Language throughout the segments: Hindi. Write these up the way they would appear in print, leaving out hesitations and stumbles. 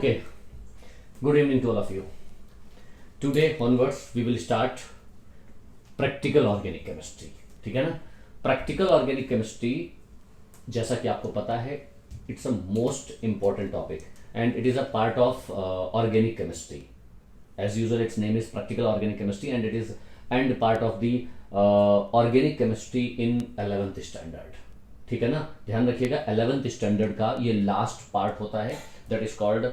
Okay, good evening to all of you. Today onwards we will start practical organic chemistry. ठीक है ना. Practical organic chemistry जैसा कि आपको पता है it's a most important topic and it is a part of organic chemistry. As usual, its name is practical organic chemistry and it is and part of the organic chemistry in 11th standard. ठीक है ना. ध्यान रखिएगा 11th स्टैंडर्ड का ये लास्ट पार्ट होता है that is called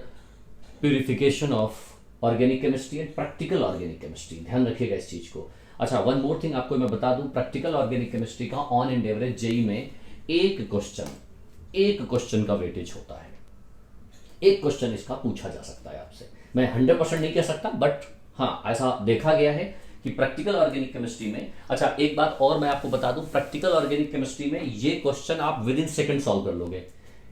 purification of organic chemistry and practical organic chemistry. ध्यान रखिएगा इस चीज को. अच्छा, वन मोर थिंग आपको मैं बता दूं, प्रैक्टिकल ऑर्गेनिक केमिस्ट्री का ऑन एंड एवरेज जेई में एक क्वेश्चन का वेटेज होता है. एक क्वेश्चन इसका पूछा जा सकता है आपसे. मैं 100% नहीं कह सकता बट हाँ ऐसा देखा गया है कि प्रैक्टिकल ऑर्गेनिक केमिस्ट्री में. अच्छा, एक बात और मैं आपको बता दूं, प्रैक्टिकल ऑर्गेनिक केमिस्ट्री में ये क्वेश्चन आप विद इन सेकंड सॉल्व कर लोगे.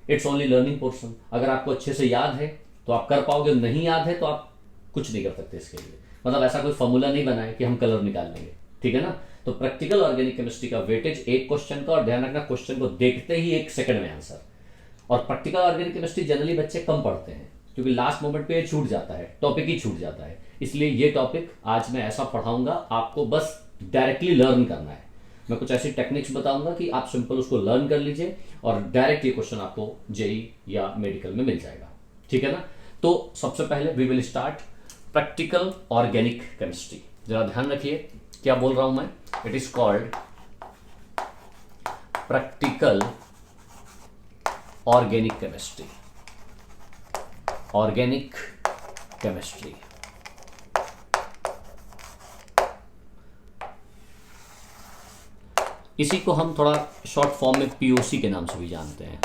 It's only learning portion. अगर आपको अच्छे से याद है तो आप कर पाओगे, नहीं याद है तो आप कुछ नहीं कर सकते इसके लिए. मतलब ऐसा कोई फॉर्मूला नहीं बना है कि हम कलर निकाल लेंगे. ठीक है ना. तो प्रैक्टिकल ऑर्गेनिक केमिस्ट्री का वेटेज एक क्वेश्चन का, और ध्यान रखना क्वेश्चन को देखते ही 1 सेकंड में आंसर. और प्रैक्टिकल ऑर्गेनिक केमिस्ट्री जनरली बच्चे कम पढ़ते हैं क्योंकि लास्ट मोमेंट पे छूट जाता है, टॉपिक ही छूट जाता है. इसलिए ये टॉपिक आज मैं ऐसा पढ़ाऊंगा, आपको बस डायरेक्टली लर्न करना है. मैं कुछ ऐसी टेक्निक्स बताऊंगा कि आप सिंपल उसको लर्न कर लीजिए और डायरेक्ट ये क्वेश्चन आपको जेई या मेडिकल में मिल जाएगा. ठीक है ना. तो सबसे पहले we will start practical organic chemistry. जरा ध्यान रखिए क्या बोल रहा हूं मैं. It is called practical organic chemistry. Organic chemistry. इसी को हम थोड़ा शॉर्ट फॉर्म में पीओसी के नाम से भी जानते हैं,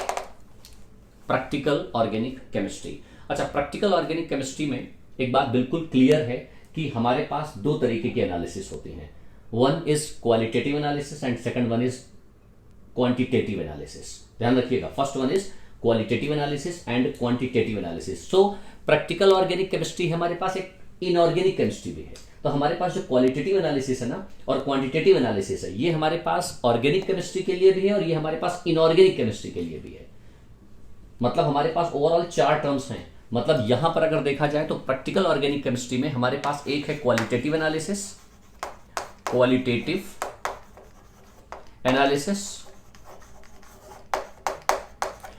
प्रैक्टिकल ऑर्गेनिक केमिस्ट्री. अच्छा, प्रैक्टिकल ऑर्गेनिक केमिस्ट्री में एक बात बिल्कुल क्लियर है कि हमारे पास 2 तरीके की एनालिसिस होती हैं. One is qualitative analysis and second one is quantitative analysis. ध्यान रखिएगा, first one is qualitative analysis and quantitative analysis. So practical organic chemistry हमारे पास एक इनऑर्गेनिक केमिस्ट्री भी है. तो हमारे पास जो क्वालिटेटिव एनालिसिस है ना और क्वांटिटेटिव एनालिसिस है, ये हमारे पास ऑर्गेनिक केमिस्ट्री के लिए भी है और ये हमारे पास इनऑर्गेनिक केमिस्ट्री के लिए भी है. मतलब हमारे पास ओवरऑल 4 टर्म्स हैं. मतलब यहां पर अगर देखा जाए तो प्रैक्टिकल ऑर्गेनिक केमिस्ट्री में हमारे पास एक है क्वालिटेटिव एनालिसिस,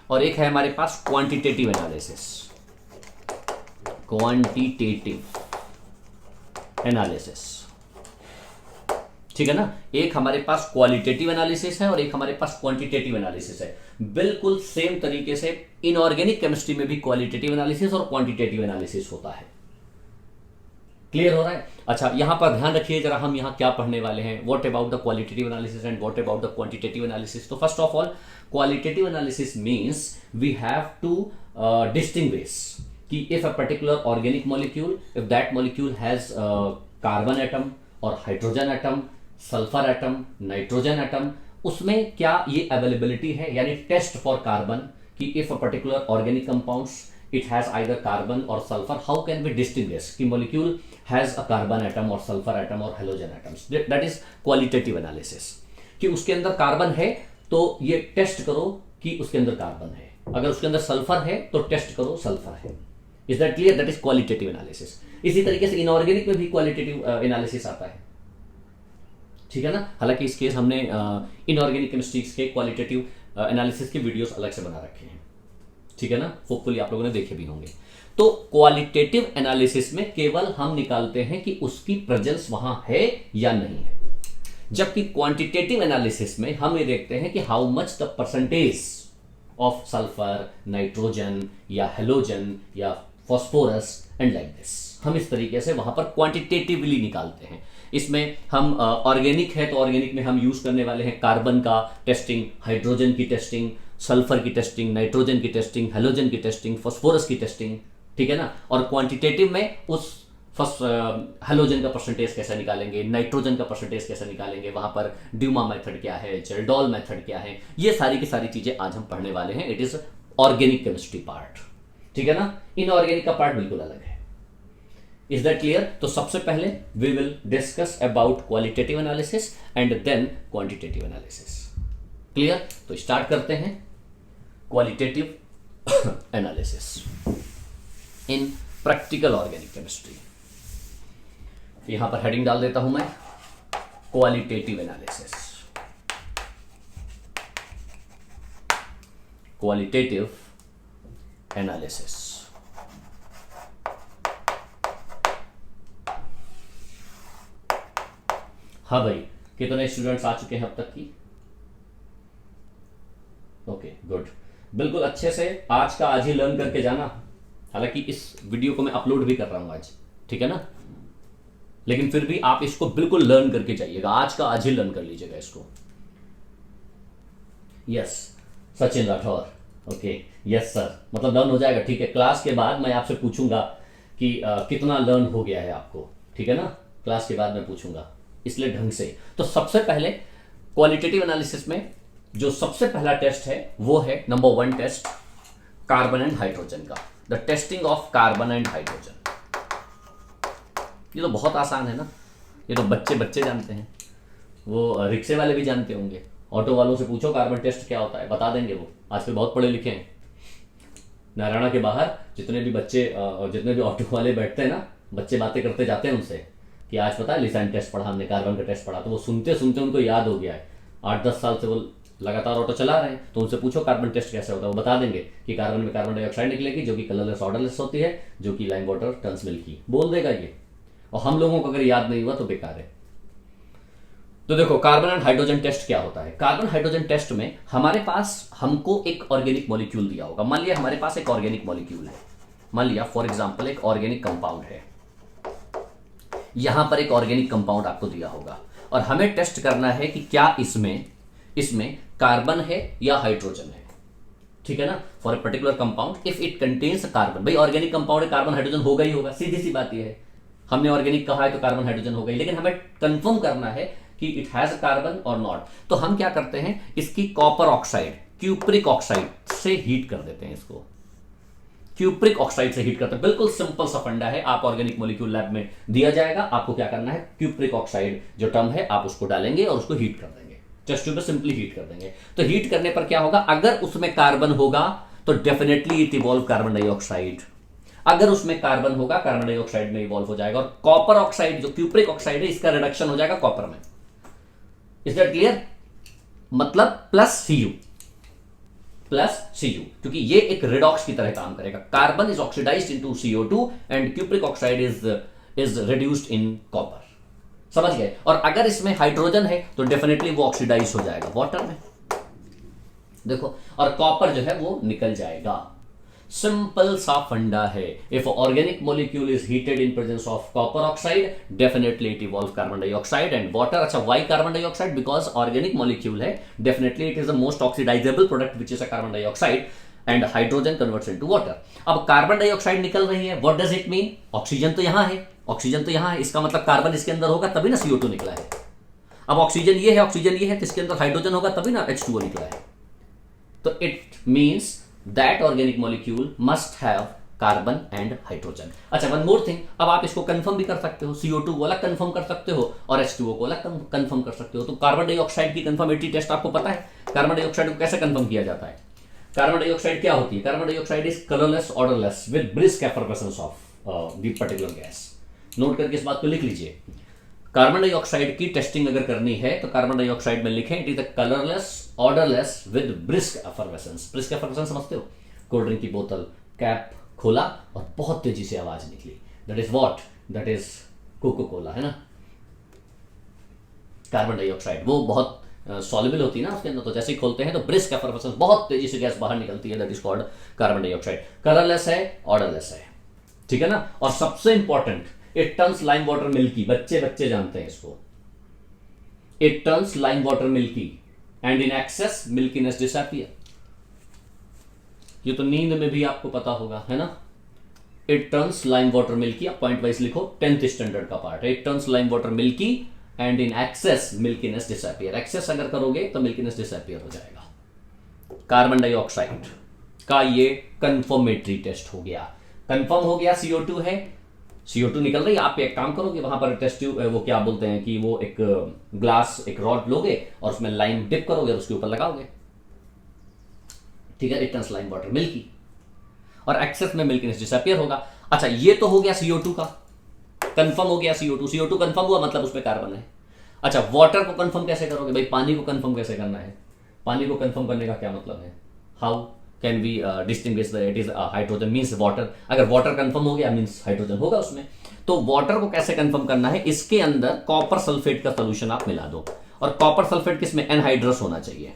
और एक है हमारे पास क्वांटिटेटिव एनालिसिस. ठीक है ना. एक हमारे पास क्वालिटेटिव एनालिसिस है और एक हमारे पास क्वांटिटेटिव एनालिसिस है. बिल्कुल सेम तरीके से इनऑर्गेनिक केमिस्ट्री में भी क्वालिटेटिव एनालिसिस और क्वांटिटेटिव एनालिसिस होता है. क्लियर हो रहा है. अच्छा, यहां पर ध्यान रखिए जरा, हम यहां क्या पढ़ने वाले हैं. What about the qualitative analysis and what about the quantitative analysis. तो first of all qualitative analysis means we have to distinguish कि if a particular organic molecule, if that molecule has carbon atom or hydrogen atom, sulfur atom, nitrogen atom, उसमें क्या ये availability है, यानी test for carbon कि if a particular organic compounds it has either carbon or sulfur, how can we distinguish कि molecule has a carbon atom or sulfur atom or halogen atoms. That is qualitative analysis. कि उसके अंदर कार्बन है तो ये टेस्ट करो कि उसके अंदर कार्बन है, अगर उसके अंदर सल्फर है तो टेस्ट करो सल्फर है. Is that clear. That is qualitative analysis. इसी तरीके से इनऑर्गेनिक में भी क्वालिटेटिव एनालिसिस आता है. ठीक है ना. हालांकि इस केस हमने इनऑर्गेनिक केमिस्ट्री के क्वालिटेटिव एनालिसिस के वीडियोस अलग से बना रखे हैं. ठीक है ना. होपफुली आप लोगों ने देखे भी होंगे. तो क्वालिटेटिव एनालिसिस में केवल हम निकालते हैं कि उसकी प्रेजेंस वहां है या नहीं है, जबकि क्वांटिटेटिव एनालिसिस में हम ये देखते हैं कि how much the percentage of sulphur, nitrogen या हेलोजन या फॉस्फोरस एंड लाइक दिस. हम इस तरीके से वहां पर क्वांटिटेटिवली निकालते हैं. इसमें हम ऑर्गेनिक है तो ऑर्गेनिक में हम यूज करने वाले हैं कार्बन का टेस्टिंग, हाइड्रोजन की टेस्टिंग, सल्फर की टेस्टिंग, नाइट्रोजन की टेस्टिंग, हेलोजन की टेस्टिंग, फॉस्फोरस की टेस्टिंग. ठीक है ना. और क्वांटिटेटिव में उस फर्स्ट हेलोजन का परसेंटेज कैसे निकालेंगे, नाइट्रोजन का परसेंटेज कैसे निकालेंगे, वहां पर ड्यूमा मेथड क्या है, जेल्डॉल मेथड क्या है, ये सारी की सारी चीजें आज हम पढ़ने वाले हैं. It is organic chemistry part. ठीक है ना. इनऑर्गेनिक का पार्ट बिल्कुल अलग है. Is that clear. तो सबसे पहले we will discuss about qualitative analysis and then quantitative analysis. Clear. तो स्टार्ट करते हैं qualitative analysis. In practical organic chemistry. यहां पर हेडिंग डाल देता हूं मैं, क्वालिटेटिव एनालिसिस। Qualitative analysis. हाँ भाई, कितने स्टूडेंट्स आ चुके हैं अब तक की? ओके गुड, बिल्कुल अच्छे से आज का आज ही लर्न करके जाना। हालांकि इस वीडियो को मैं अपलोड भी कर रहा हूं आज, ठीक है ना, लेकिन फिर भी आप इसको बिल्कुल लर्न करके जाइएगा, आज का आज ही लर्न कर लीजिएगा इसको। Yes Sachin Rathore, okay yes sir, मतलब लर्न हो जाएगा, ठीक है। क्लास के बाद मैं आपसे पूछूंगा कि कितना लर्न हो गया है आपको, ठीक है ना, क्लास के बाद मैं पूछूंगा, इसलिए ढंग से। तो सबसे पहले क्वालिटेटिव एनालिसिस में जो सबसे पहला टेस्ट है वो है number 1 test, carbon and hydrogen का, the testing of carbon and hydrogen. ये तो बहुत आसान है ना, ये तो बच्चे बच्चे जानते हैं, वो रिक्शे वाले भी जानते होंगे, ऑटो वालों से पूछो कार्बन टेस्ट क्या होता है, बता देंगे वो, आजकल बहुत पढ़े लिखे हैं। नारायणा के बाहर जितने भी बच्चे जितने भी ऑटो वाले बैठते हैं ना, बच्चे बातें करते जाते हैं उनसे कि आज पता है लिसाइन टेस्ट पढ़ा हमने, कार्बन का टेस्ट पढ़ा, तो वो सुनते सुनते उनको याद हो गया है। 8-10 साल से वो लगातार ऑटो चला रहे हैं, तो उनसे पूछो कार्बन टेस्ट कैसे होता है, वो बता देंगे कि कार्बन में कार्बन डाइऑक्साइड निकलेगी जो कि कलरलेस ऑर्डरलेस होती है, जो कि लाइम वाटर टर्न्स मिल्की, बोल देगा ये। और हम लोगों को अगर याद नहीं हुआ तो बेकार है। तो देखो कार्बन एंड हाइड्रोजन टेस्ट क्या होता है। कार्बन हाइड्रोजन टेस्ट में हमारे पास हमको एक ऑर्गेनिक मॉलिक्यूल दिया होगा। मान लिया हमारे पास एक ऑर्गेनिक मॉलिक्यूल है, मान लिया फॉर एग्जांपल एक ऑर्गेनिक कंपाउंड है, यहां पर एक ऑर्गेनिक कंपाउंड आपको दिया होगा और हमें टेस्ट करना है कि क्या इसमें कार्बन है या हाइड्रोजन है, ठीक है ना। For a particular compound if it contains carbon, भाई ऑर्गेनिक कंपाउंड है, कार्बन हाइड्रोजन होगा ही होगा, सीधी सी बात यह है। हमने ऑर्गेनिक कहा है तो कार्बन हाइड्रोजन होगा ही, लेकिन हमें कंफर्म करना है कि इट हैज कार्बन और नॉट। तो हम क्या करते हैं, इसकी कॉपर ऑक्साइड, क्यूप्रिक ऑक्साइड से हीट कर देते हैं, इसको क्यूप्रिक ऑक्साइड से हीट करते हैं। बिल्कुल सिंपल सा फंडा है, आप ऑर्गेनिक मॉलिक्यूल लैब में दिया जाएगा, आपको क्या करना है, क्यूप्रिक ऑक्साइड जो टर्म है आप उसको डालेंगे और उसको हीट कर देंगे, टेस्ट ट्यूब में सिंपली हीट कर देंगे। तो हीट करने पर क्या होगा, अगर उसमें कार्बन होगा तो definitely it evolve carbon dioxide, अगर उसमें कार्बन होगा कार्बन डाइऑक्साइड में इवॉल्व हो जाएगा, और कॉपर ऑक्साइड जो क्यूप्रिक ऑक्साइड है इसका रिडक्शन हो जाएगा कॉपर में। Is that clear? मतलब प्लस Cu, क्योंकि ये एक रिडॉक्स की तरह काम करेगा। Carbon is oxidized into CO2 and cupric oxide is reduced in copper, समझ गए। और अगर इसमें हाइड्रोजन है तो डेफिनेटली वो ऑक्सीडाइज हो जाएगा वाटर में, देखो, और कॉपर जो है वो निकल जाएगा। सिंपल सा फंडा है। If organic molecule is heated in presence of copper oxide, definitely it evolve carbon dioxide and water. अच्छा, why carbon dioxide? Because organic molecule है, definitely it is the most oxidisable product which is a carbon dioxide and hydrogen converts into water. अब कार्बन डाइऑक्साइड निकल रही है, what does it mean? Oxygen तो यहां है, ऑक्सीजन तो यहां है, इसका मतलब कार्बन इसके अंदर होगा तभी ना CO2 निकला है। अब ऑक्सीजन ये है, ऑक्सीजन ये है, तो इसके अंदर हाइड्रोजन होगा तभी ना H2O निकला है। तो it means that organic molecule must have carbon and hydrogen. अच्छा, वन मोर थिंग, अब आप इसको कंफर्म भी कर सकते हो, CO2 को अलग कंफर्म कर सकते हो और H2O को अलग कंफर्म कर सकते हो। तो कार्बन डाइऑक्साइड की कंफर्मेटरी टेस्ट आपको पता है, कार्बन डाइऑक्साइड को कैसे कंफर्म किया जाता है। कार्बन डाइऑक्साइड क्या होती है? Carbon dioxide is colourless odourless with brisk effervescence of the particular gas. Note करके इस बात को लिख लीजिए। कार्बन डाइऑक्साइड की टेस्टिंग अगर करनी है तो कार्बन डाइऑक्साइड में लिखें it is a colourless odourless with brisk effervescence. Brisk effervescence समझते हो? कोल्ड ड्रिंक की बोतल कैप खोला और बहुत तेजी से आवाज निकली, that is what? That is Coca Cola, है ना। कार्बन डाइऑक्साइड वो बहुत सॉल्युबल होती है ना उसके अंदर, तो जैसे ही खोलते हैं तो ब्रिस्क एफरवेसेंस, बहुत तेजी से गैस बाहर निकलती है, that is called carbon dioxide. Colourless है, ऑर्डरलेस है, ठीक है ना। और सबसे important, it turns lime water milky. बच्चे जानते हैं इसको। It turns lime water milky and in excess milkiness disappear. ये तो नींद में भी आपको पता होगा, है ना। It turns lime water milky, आप पॉइंट वाइज लिखो, 10th स्टैंडर्ड का पार्ट है। It turns lime water milky and in excess milkiness disappear. Excess अगर करोगे तो मिल्कीनेस डिसअपियर हो जाएगा। कार्बन डाइऑक्साइड का ये कंफर्मेटरी टेस्ट हो गया, कंफर्म हो गया CO2 है, CO2 निकल रही है। आप एक काम करोगे, वहां पर टेस्ट ट्यूब, वो क्या बोलते हैं कि वो एक ग्लास, एक रॉड लोगे और उसमें लाइम डिप करोगे और उसके ऊपर लगाओगे, ठीक है। It turns lime water milky और एक्सेस में मिल्कीनेस डिसअपियर होगा। अच्छा, ये तो हो गया CO2 का, कंफर्म हो गया CO2, CO2 कंफर्म हुआ मतलब उसमें कार्बन है। अच्छा, वाटर को कंफर्म कैसे करोगे भाई? पानी को कंफर्म कैसे करना है? पानी को कंफर्म करने का क्या मतलब है? How can we distinguish that it is hydrogen means water? अगर वाटर कंफर्म हो गया मींस हाइड्रोजन होगा उसमें। तो वाटर को कैसे कंफर्म करना है? इसके अंदर कॉपर सल्फेट का सोल्यूशन आप मिला दो, और कॉपर सल्फेट किसमें? एनहाइड्रस होना चाहिए।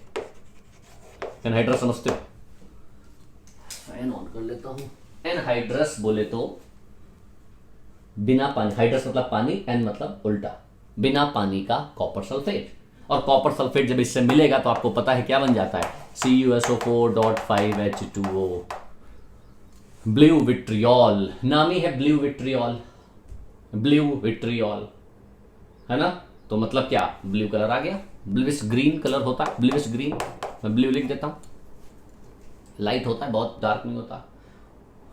एनहाइड्रस समझते हो? फैन ऑन कर लेता हूं। एनहाइड्रस बोले तो बिना पानी, हाइड्रस मतलब पानी, एन मतलब उल्टा, बिना पानी का कॉपर सल्फेट। और कॉपर सल्फेट जब इससे मिलेगा तो आपको पता है क्या बन जाता है? CuSO4.5H2O, blue vitriol. नाम ही है ब्लू विट्रियोल, ब्लू विट्रियोल, है ना? तो मतलब क्या? ब्लू कलर आ गया। ब्लूइश ग्रीन कलर होता है, ब्लूइश ग्रीन, मैं ब्लू लिख देता हूं, लाइट होता है, बहुत डार्क नहीं होता,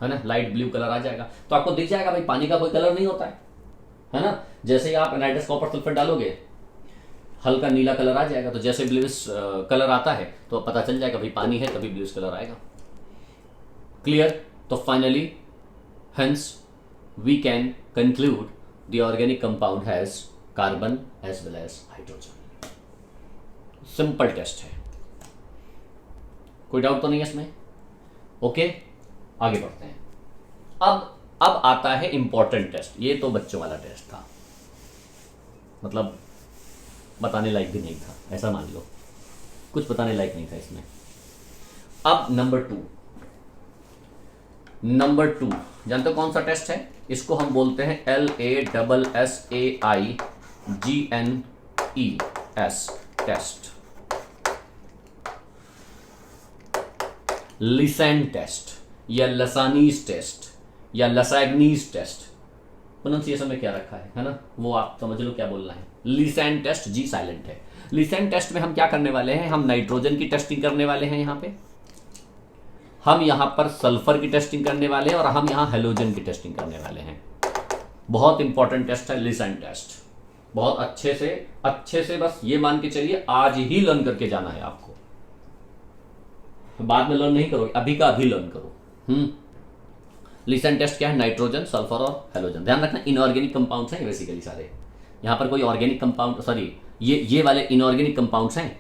है ना? लाइट ब्लू कलर आ जाएगा तो आपको दिख जाएगा भाई पानी का कोई कलर नहीं होता है ना? जैसे ही आप एनहाइड्रस कॉपर सल्फेट डालोगे हल्का नीला कलर आ जाएगा, तो जैसे ब्लूइश कलर आता है तो पता चल जाएगा भाई पानी है, तभी ब्लूइश कलर आएगा। क्लियर? तो finally hence we can conclude the organic compound has carbon as well as hydrogen. Simple test है, कोई डाउट तो नहीं है इसमें? ओके, आगे बढ़ते हैं। अब आता है इंपॉर्टेंट टेस्ट। ये तो बच्चों वाला टेस्ट था, मतलब बताने लायक भी नहीं था, ऐसा मान लो, कुछ बताने लायक नहीं था इसमें। अब नंबर टू जानते हो कौन सा टेस्ट है? इसको हम बोलते हैं LASSAIGNES टेस्ट, लिसेन टेस्ट या लसानीज टेस्ट या लसैग्नीज टेस्ट। प्रोनाउंसिएशन में क्या रखा है ना, वो आप समझ लो क्या बोलना है। लिसेन टेस्ट, जी साइलेंट है। लिसेन टेस्ट में हम क्या करने वाले हैं? हम नाइट्रोजन की टेस्टिंग करने वाले हैं, यहां पे हम यहां पर सल्फर की टेस्टिंग करने वाले हैं, और हम यहां हेलोजन की टेस्टिंग करने वाले हैं। बहुत इंपॉर्टेंट टेस्ट है लिसेन टेस्ट, बहुत अच्छे से बस ये मान के चलिए आज ही लर्न करके जाना है आपको, बाद में लर्न नहीं करोगे, अभी का अभी लर्न करो। लिसेन टेस्ट क्या है? नाइट्रोजन, सल्फर और हेलोजन। ध्यान रखना इनऑर्गेनिक कंपाउंड्स हैं बेसिकली सारे, यहां पर कोई ऑर्गेनिक कंपाउंड, सॉरी ये वाले इनऑर्गेनिक कंपाउंड्स हैं,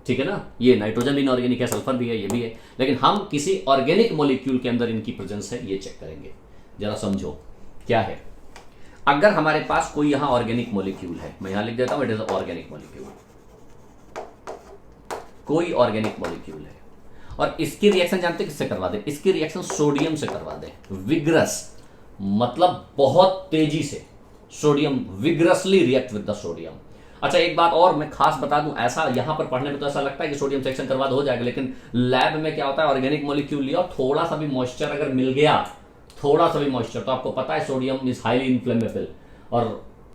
ठीक है ना? ये नाइट्रोजन भी इनऑर्गेनिक है, सल्फर भी है, ये भी है, लेकिन हम किसी ऑर्गेनिक मॉलिक्यूल के अंदर इनकी प्रेजेंस है ये चेक करेंगे। जरा समझो क्या है। अगर हमारे पास कोई यहां ऑर्गेनिक मॉलिक्यूल है, मैं यहां लिख देता हूं इट इज ऑर्गेनिक मॉलिक्यूल, कोई ऑर्गेनिक मॉलिक्यूल है, और इसकी रिएक्शन जानते किससे करवा दे? इसकी रिएक्शन सोडियम से करवा दे, विग्रस, मतलब बहुत तेजी से, sodium vigorously react with the sodium. अच्छा, एक बात और मैं खास बता दूं, ऐसा यहां पर पढ़ने में तो ऐसा लगता है कि सोडियम सेक्शन करवा दो हो जाएगा, लेकिन लैब में क्या होता है, ऑर्गेनिक मॉलिक्यूल लिया और थोड़ा सा भी मॉइस्चर अगर मिल गया, थोड़ा सा भी मॉइस्चर, तो आपको पता है सोडियम इज हाईली इन्फ्लेमेबल और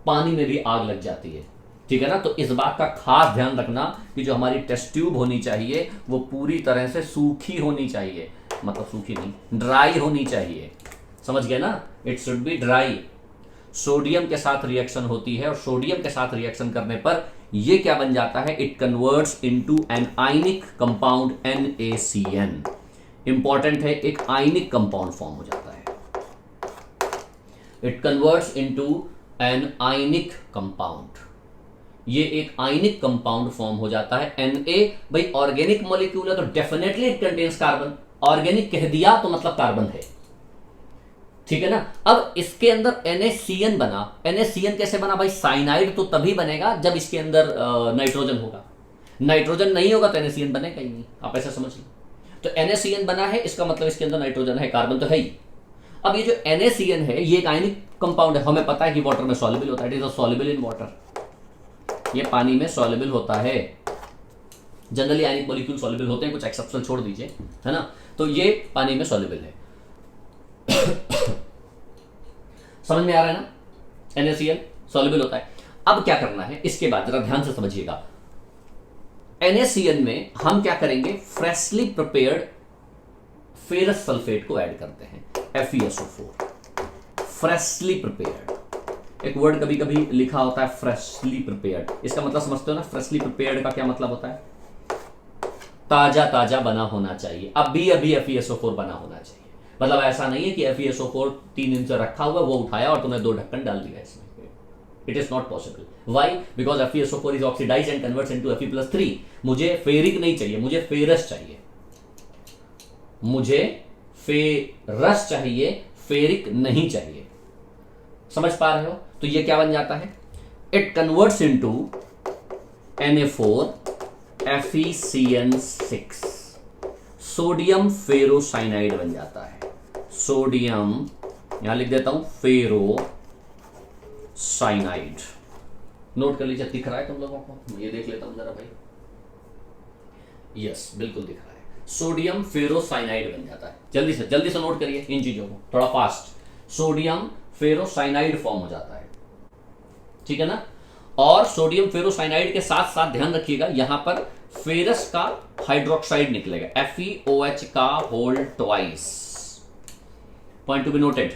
पानी में भी आग लग जाती है, ठीक है ना? तो इस बात का खास ध्यान रखना कि जो हमारी टेस्ट ट्यूब होनी चाहिए वो पूरी तरह से सूखी होनी चाहिए, मतलब सूखी नहीं, ड्राई होनी चाहिए, समझ गए ना? It should be dry. Sodium के साथ रिएक्शन होती है, और सोडियम के साथ रिएक्शन करने पर ये क्या बन जाता है? It converts into an ionic compound NaCN। Important है, एक आयनिक कंपाउंड फॉर्म हो जाता है, it converts into an ionic compound, ये एक आयनिक कंपाउंड फॉर्म हो जाता है। Na भाई ऑर्गेनिक मॉलिक्यूल है तो definitely it contains carbon, organic कह दिया तो मतलब कार्बन है, ठीक है ना? अब इसके अंदर NaCN बना, NaCN कैसे बना भाई? साइनाइड तो तभी बनेगा जब इसके अंदर नाइट्रोजन होगा, नाइट्रोजन नहीं होगा तो NaCN बनेगा ही नहीं, आप ऐसा समझ लो। तो NaCN बना है, इसका मतलब इसके अंदर नाइट्रोजन है, कार्बन तो है ही। अब ये जो NaCN है ये एक आयनिक कंपाउंड है, हमें पता है कि वाटर में सॉल्युबल होता है, it is soluble in water, ये पानी में सॉल्युबल होता है। जनरली आयनिक मॉलिक्यूल सॉल्युबल होते हैं, कुछ एक्सेप्शन छोड़ दीजिए, है ना? तो ये पानी में सॉल्युबल है। समझ में आ रहा है ना? NaCN सॉल्युबल होता है। अब क्या करना है इसके बाद, जरा ध्यान से समझिएगा। NaCN में हम क्या करेंगे? फ्रेशली प्रिपेयर्ड फेरस सल्फेट को ऐड करते हैं, FeSO4, फ्रेशली प्रिपेयर्ड। एक वर्ड कभी कभी लिखा होता है फ्रेशली प्रिपेयर्ड, इसका मतलब समझते हो ना? फ्रेशली प्रिपेयर्ड का क्या मतलब होता है? ताजा ताजा बना होना चाहिए, अभी अभी FeSO4 बना होना चाहिए। मतलब ऐसा नहीं है कि FeSO4 3 दिन से रखा हुआ, वो उठाया और तुमने 2 ढक्कन डाल दिया इसमें। It is not possible. Why? Because FeSO4 is oxidize and converts into Fe+3। मुझे फेरिक नहीं चाहिए, मुझे फेरस चाहिए, मुझे फेरस चाहिए, फेरिक नहीं चाहिए। समझ पा रहे हो? तो ये क्या बन जाता है, it converts into Na4 FeCN6, sodium ferrocyanide बन जाता है। सोडियम, यहां लिख देता हूं फेरोसाइनाइड। नोट कर लीजिए, दिख रहा है तुम लोगों को? ये देख लेता हूं जरा भाई। यस, बिल्कुल दिख रहा है। सोडियम फेरोसाइनाइड बन जाता है। जल्दी से नोट करिए इन चीजों को, थोड़ा फास्ट। सोडियम फेरोसाइनाइड फॉर्म हो जाता है, ठीक है ना। और सोडियम फेरोसाइनाइड के साथ साथ ध्यान रखिएगा, यहां पर फेरस का हाइड्रोक्साइड निकलेगा, FeOH का whole twice. Point to be noted,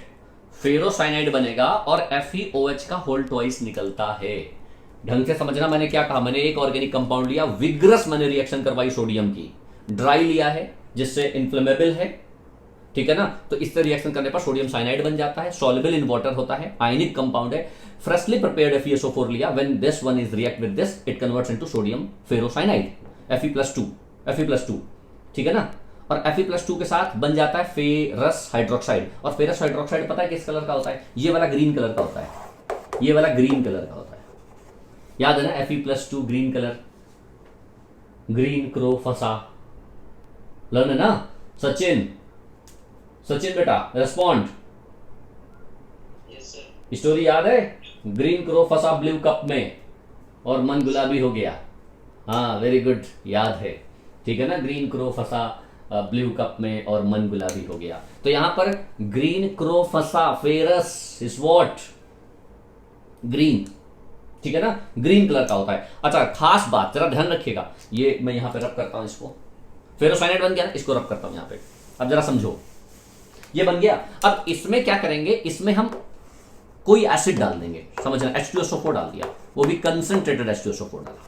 ferrocyanide बनेगा और FeOH का होल ट्वाइस निकलता है। ढंग से समझना, मैंने क्या कहा, मैंने एक ऑर्गेनिक कंपाउंड लिया, विग्रस मैंने रिएक्शन करवाई सोडियम की, ड्राई लिया है जिससे इन्फ्लेमेबल है, ठीक है ना। तो इससे रिएक्शन करने पर सोडियम साइनाइड बन जाता है, सॉल्युबल इन वाटर होता है, आयनिक कंपाउंड है। फ्रेशली प्रिपेयर्ड FeSO4 लिया, when this one is react with this, it converts into sodium ferrocyanide, Fe+2, ठीक है ना। और Fe+2 के साथ बन जाता है फेरस हाइड्रोक्साइड। और फेरस हाइड्रोक्साइड पता है किस कलर का होता है? ये वाला ग्रीन कलर का होता है, ये वाला ग्रीन कलर का होता है, याद है ना। Fe+2 green colour, green crow फंसा, लर्न है ना। सचिन बेटा रेस्पॉन्ड। स्टोरी याद है? ग्रीन क्रो फंसा ब्लू कप में और मन गुलाबी हो गया। हाँ, वेरी गुड, याद है, ठीक है ना। ग्रीन क्रो फंसा ब्लू कप में और मन गुलाबी हो गया। तो यहां पर ग्रीन क्रो फंसा, फेरस इज व्हाट? ग्रीन, ठीक है ना, ग्रीन कलर का होता है। अच्छा, खास बात जरा ध्यान रखिएगा, ये मैं यहां पे रब करता हूं, इसको फेरोसाइनाइड बन गया ना, इसको रब करता हूं यहां पे। अब जरा समझो, ये बन गया। अब इसमें क्या करेंगे, इसमें हम कोई एसिड डाल देंगे, समझना। H2SO4 डाल दिया, वो भी कंसंट्रेटेड H2SO4 डाला।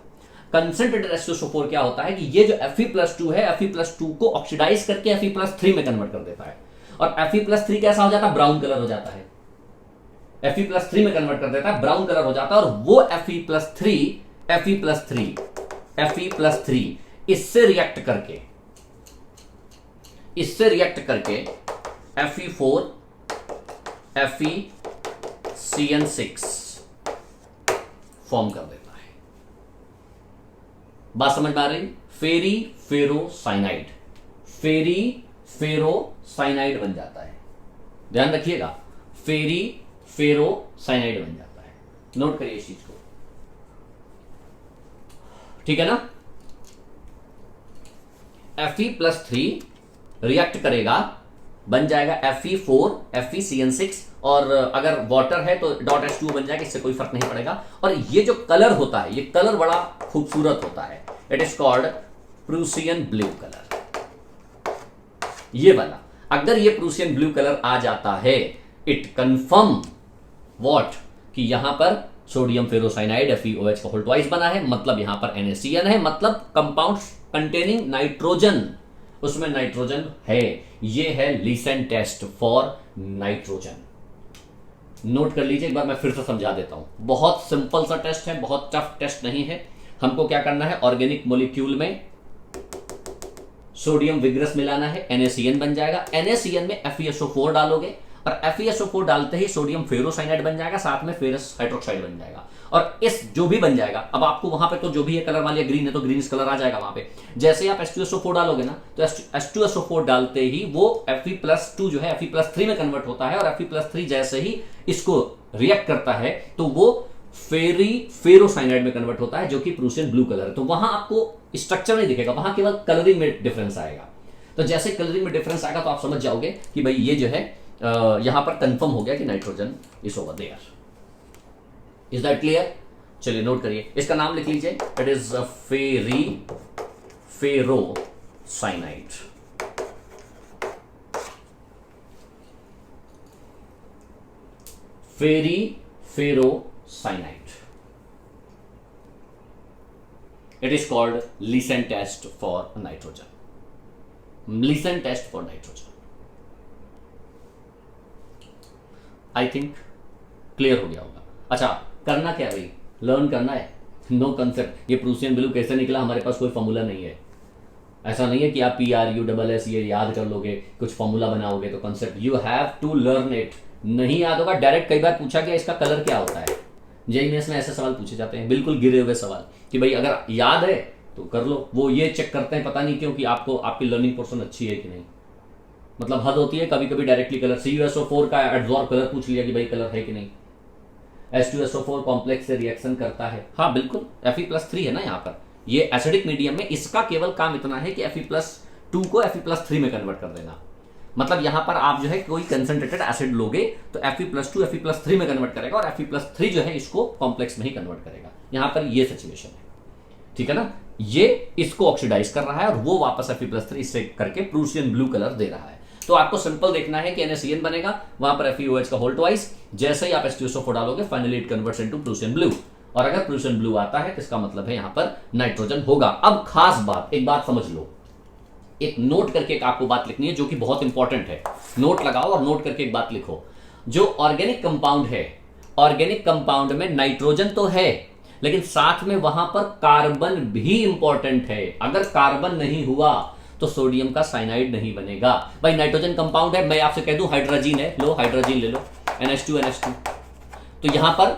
कंसंट्रेटेड H2SO4 क्या होता है कि ये जो Fe+2 है, Fe+2 को ऑक्सीडाइज करके Fe+3 में कन्वर्ट कर देता है। और Fe+3 कैसा हो जाता है? ब्राउन कलर हो जाता है। Fe+3 में कन्वर्ट कर देता है, ब्राउन कलर हो जाता है। और वो Fe+3 इससे रिएक्ट करके Fe4 FeCN6 फॉर्म कर देता है। बात समझ में आ रही? फेरोसाइनाइड बन जाता है, ध्यान रखिएगा, फेरोसाइनाइड बन जाता है। नोट करिए इस चीज को, ठीक है ना। Fe+3 रिएक्ट करेगा, बन जाएगा Fe4 FeCN6, और अगर वाटर है तो .H2O बन जाएगा, इससे कोई फर्क नहीं पड़ेगा। और ये जो कलर होता है, ये कलर बड़ा खूबसूरत होता है, it is called Prussian blue colour. ये वाला, अगर ये प्रूसियन ब्लू कलर आ जाता है, इट कंफर्म व्हाट, कि यहां पर सोडियम फेरोसाइनाइड FeOH का होल ट्वाइस बना है, मतलब यहां पर NaCN है, मतलब कंपाउंड कंटेनिंग नाइट्रोजन, उसमें नाइट्रोजन है। ये है लीसेंट टेस्ट फॉर नाइट्रोजन। नोट कर लीजिए, एक बार मैं फिर से समझा देता हूं। बहुत सिंपल सा टेस्ट है, बहुत टफ टेस्ट नहीं है। हमको क्या करना है, ऑर्गेनिक मॉलिक्यूल में सोडियम विग्रस मिलाना है, NaCN बन जाएगा। NaCN में FeSO4 डालोगे, और FeSO4 डालते ही सोडियम फेरोसाइनाइड बन जाएगा, साथ में फेरस हाइड्रोक्साइड बन जाएगा। और इस जो भी बन जाएगा, अब आपको वहां पे तो जो भी है कलर मान लिया ग्रीन है तो ग्रीनिश कलर आ जाएगा वहां पे। जैसे ही आप H2SO4 डालोगे ना, तो H2SO4 डालते ही वो Fe+2 जो है Fe+3 में कन्वर्ट होता है, और Fe+3 जैसे ही इसको रिएक्ट करता है तो वो फेरोसाइनाइड में कन्वर्ट होता है, जो कि प्रूसियन ब्लू कलर है। तो वहां आपको स्ट्रक्चर नहीं दिखेगा, वहां केवल कलरिंग में डिफरेंस आएगा। तो जैसे कलरिंग में डिफरेंस आएगा तो आप समझ जाओगे कि भाई ये जो है यहां पर कंफर्म हो गया कि nitrogen is over there. Is that clear? चलिए नोट करिए, इसका नाम लिख लीजिए, it is ferrocyanide. Ferrocyanide, it is called Lassaigne's test for nitrogen. Lassaigne's test for nitrogen. I think clear हो गया होगा। अच्छा, करना क्या है भाई, लर्न करना है, नो कंसेप्ट। ये प्रूसियन ब्लू कैसे निकला, हमारे पास कोई फॉर्मूला नहीं है। ऐसा नहीं है कि आप PRUSS ये याद कर लोगे, कुछ फॉर्मूला बनाओगे तो concept, you have to learn it. नहीं याद होगा, डायरेक्ट कई बार पूछा गया इसका कलर क्या होता है, जेईई मेंस में ऐसे सवाल पूछे जाते हैं, बिल्कुल गिरे हुए सवाल कि भाई अगर याद है तो कर लो। वो ये चेक करते हैं, पता नहीं क्यों, कि आपको आपकी लर्निंग पोर्शन अच्छी है कि नहीं। मतलब हद होती है कभी कभी डायरेक्टली कलर, CuSO4 का एडजॉर्ब कलर पूछ लिया कि भाई कलर है कि नहीं। H2SO4 कॉम्प्लेक्स से रिएक्शन करता है, हाँ बिल्कुल, Fe+3 है ना यहाँ पर, ये एसिडिक मीडियम में इसका केवल काम इतना है कि Fe+2 को Fe+3 में कन्वर्ट कर देना। मतलब यहां पर आप जो है कोई कंसंट्रेटेड एसिड लोगे तो Fe+2 Fe+3 में कन्वर्ट करेगा और Fe+3 जो है इसको कॉम्प्लेक्स में ही कन्वर्ट करेगा। यहां पर ये सिचुएशन है, ठीक है ना। ये इसको ऑक्सीडाइज कर रहा है और वो वापस Fe+3 इससे करके प्रूसियन ब्लू कलर दे रहा है। तो आपको सिंपल देखना है कि NaCN बनेगा, वहां पर FeOH का होल ट्वाइस, जैसे ही आप H2SO4 डालोगे finally it converts into Prussian blue. और अगर प्रूसियन ब्लू आता है तो इसका मतलब है यहां पर नाइट्रोजन होगा। अब खास बात, एक बात समझ लो, एक नोट करके एक आपको बात लिखनी है जो कि बहुत इंपॉर्टेंट है। नोट लगाओ और नोट करके एक बात लिखो। जो ऑर्गेनिक कंपाउंड है, ऑर्गेनिक कंपाउंड में नाइट्रोजन तो है लेकिन साथ में वहां पर कार्बन भी इंपॉर्टेंट है। अगर कार्बन नहीं हुआ तो सोडियम का साइनाइड नहीं बनेगा। भाई नाइट्रोजन कंपाउंड है, मैं आपसे कह दूं हाइड्रोजन है, लो हाइड्रोजन ले लो, NH2 तो यहां पर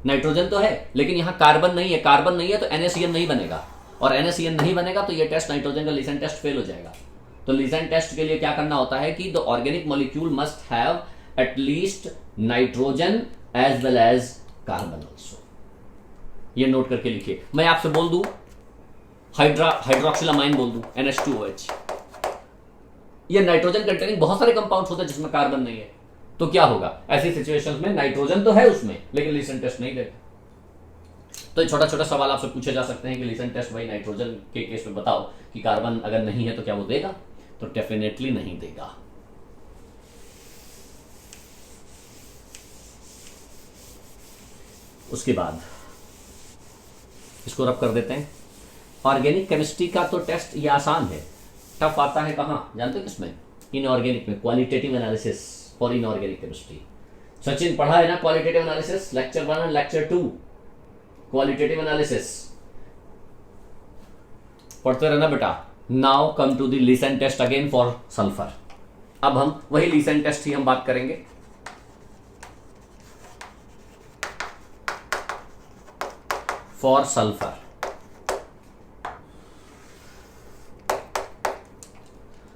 नाइट्रोजन तो है लेकिन यहां कार्बन नहीं है, कार्बन नहीं है तो NaCN नहीं बनेगा, और NaCN नहीं बनेगा तो ये टेस्ट नाइट्रोजन का लीसेंट टेस्ट फेल हो जाएगा। तो लीसेंट टेस्ट के लिए क्या करना होता है कि the organic molecule must have at least nitrogen as well as carbon also. ये नोट करके लिखिए। मैं आपसे बोल दूं हाइड्रोक्सिलामाइन बोल दूं NH2OH, ये नाइट्रोजन कंटेनिंग बहुत सारे कंपाउंड्स होते हैं जिसमें कार्बन नहीं है, तो क्या होगा ऐसी सिचुएशंस में, नाइट्रोजन तो है उसमें लेकिन लीसेंट टेस्ट नहीं देगा। तो छोटा छोटा सवाल आपसे पूछे जा सकते हैं कि लीसेंट टेस्ट भाई नाइट्रोजन के केस में बताओ कि कार्बन अगर नहीं है तो क्या वो देगा, तो डेफिनेटली नहीं देगा। उसके बाद इसको रब कर देते हैं। ऑर्गेनिक केमिस्ट्री का तो टेस्ट ये आसान है, टफ आता है कहां जानते हो किसमें, इनऑर्गेनिक में, qualitative analysis for inorganic chemistry. Sachin पढ़ा है ना क्वालिटेटिव एनालिसिस, लेक्चर 1 और लेक्चर 2 क्वालिटेटिव एनालिसिस पढ़ते रहना बेटा। Now come to the Lassaigne's test again for sulphur. अब हम वही लीसेंट टेस्ट ही हम बात करेंगे। फॉर सल्फर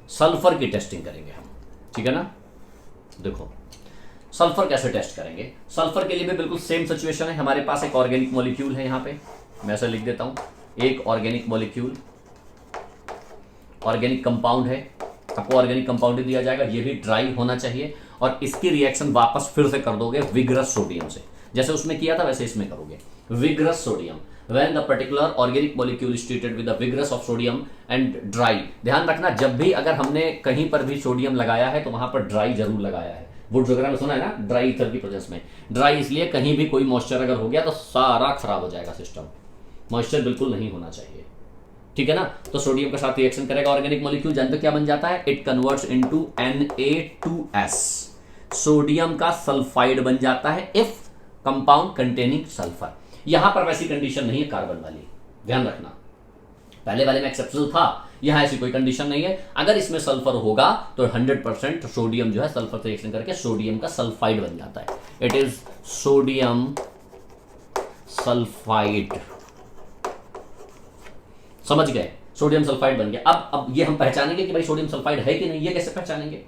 सल्फर की टेस्टिंग करेंगे हम, ठीक है ना। देखो सल्फर कैसे टेस्ट करेंगे, सल्फर के लिए भी बिल्कुल सेम सिचुएशन है। हमारे पास एक ऑर्गेनिक मॉलिक्यूल है, यहां पे मैं ऐसा लिख देता हूं, एक ऑर्गेनिक मॉलिक्यूल, ऑर्गेनिक कंपाउंड है, आपको ऑर्गेनिक कंपाउंड दिया जाएगा, ये भी ड्राई होना चाहिए और इसकी रिएक्शन वापस फिर से कर दोगे विग्रस सोडियम से, जैसे उसमें किया था वैसे इसमें करोगे, vigorous sodium. When the particular organic molecule is treated with the vigorous of sodium and dry, ध्यान रखना जब भी अगर हमने कहीं पर भी सोडियम लगाया है तो वहां पर ड्राई जरूर लगाया है। वुड्स वगैरह में सुना है ना ड्राई ईथर की प्रेजेंस में। ड्राई इसलिए कहीं भी कोई मॉइस्चर अगर हो गया तो सारा खराब हो जाएगा सिस्टम, मॉइस्चर बिल्कुल नहीं होना चाहिए, ठीक है ना। तो सोडियम के साथ रिएक्शन करेगा ऑर्गेनिक मॉलिक्यूल, जानते क्या बन जाता है, it converts into Na2S, sodium का सल्फाइड बन जाता है इफ कंपाउंड कंटेनिंग सल्फर। यहां पर वैसी कंडीशन नहीं है कार्बन वाली, ध्यान रखना, पहले वाले में एक्सेप्शनल था, यहां ऐसी कोई कंडीशन नहीं है। अगर इसमें सल्फर होगा तो 100% सोडियम जो है सल्फर से रिएक्शन करके सोडियम का सल्फाइड बन जाता है, इट इज सोडियम सल्फाइड। समझ गए, सोडियम सल्फाइड बन गया। अब ये हम पहचानेंगे कि भाई सोडियम सल्फाइड है कि नहीं, ये कैसे पहचानेंगे,